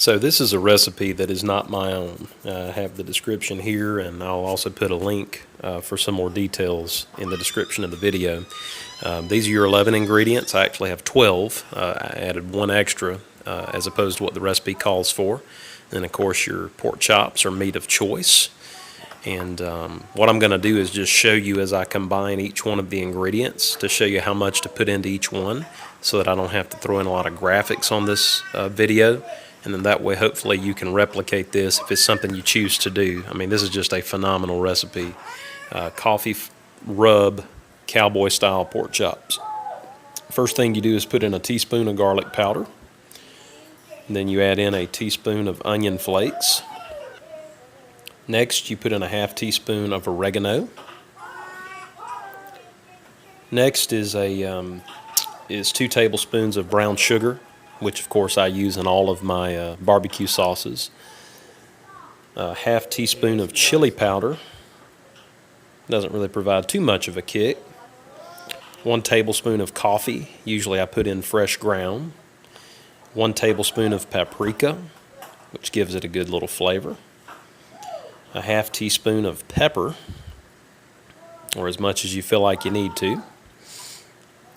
So this is a recipe that is not my own. I have the description here, and I'll also put a link for some more details in the description of the video. These are your 11 ingredients. I actually have 12. I added one extra as opposed to what the recipe calls for. Then of course your pork chops are meat of choice. And what I'm going to do is just show you as I combine each one of the ingredients to show you how much to put into each one so that I don't have to throw in a lot of graphics on this video. And then that way hopefully you can replicate this if it's something you choose to do. I mean, this is just a phenomenal recipe. Coffee rub cowboy style pork chops. First thing you do is put in a teaspoon of garlic powder. And then you add in a teaspoon of onion flakes. Next, you put in a half teaspoon of oregano. Next is 2 tablespoons of brown sugar, which of course I use in all of my barbecue sauces. A half teaspoon of chili powder. Doesn't really provide too much of a kick. 1 tablespoon of coffee. Usually I put in fresh ground. 1 tablespoon of paprika, which gives it a good little flavor. A half teaspoon of pepper, or as much as you feel like you need to.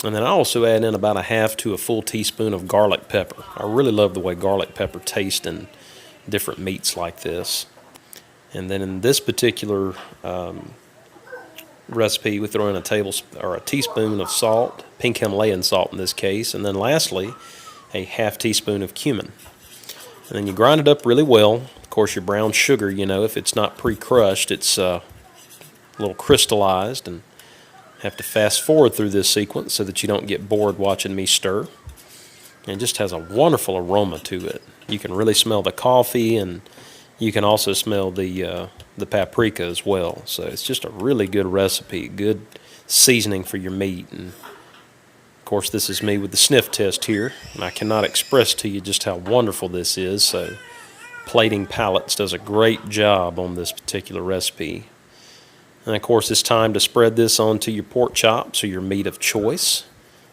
And then I also add in about a half to a full teaspoon of garlic pepper. I really love the way garlic pepper tastes in different meats like this. And then in this particular recipe, we throw in a teaspoon of salt, pink Himalayan salt in this case, and then lastly, a half teaspoon of cumin. And then you grind it up really well. Of course, your brown sugar, you know, if it's not pre-crushed, it's a little crystallized, and have to fast forward through this sequence so that you don't get bored watching me stir. And it just has a wonderful aroma to it. You can really smell the coffee, and you can also smell the paprika as well. So it's just a really good recipe, good seasoning for your meat. And of course, this is me with the sniff test here, and I cannot express to you just how wonderful this is. So Plating Palates does a great job on this particular recipe. And of course, it's time to spread this onto your pork chops or your meat of choice.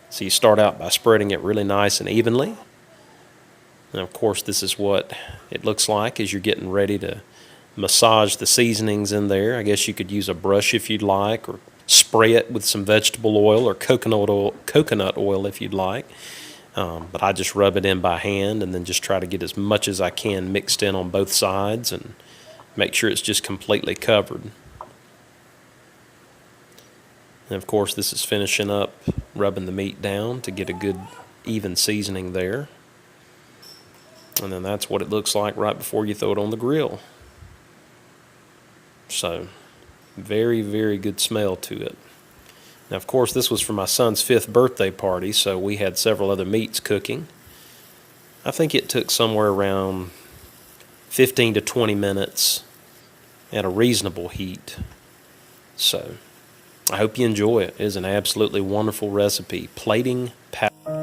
So you start out by spreading it really nice and evenly. And of course, this is what it looks like as you're getting ready to massage the seasonings in there. I guess you could use a brush if you'd like, or spray it with some vegetable oil or coconut oil if you'd like. But I just rub it in by hand and then just try to get as much as I can mixed in on both sides and make sure it's just completely covered. And of course, this is finishing up rubbing the meat down to get a good even seasoning there. And then that's what it looks like right before you throw it on the grill. So very, very good smell to it. Now, of course, this was for my son's 5th birthday party, so we had several other meats cooking. I think it took somewhere around 15 to 20 minutes at a reasonable heat. So I hope you enjoy it. It is an absolutely wonderful recipe. Plating Palates.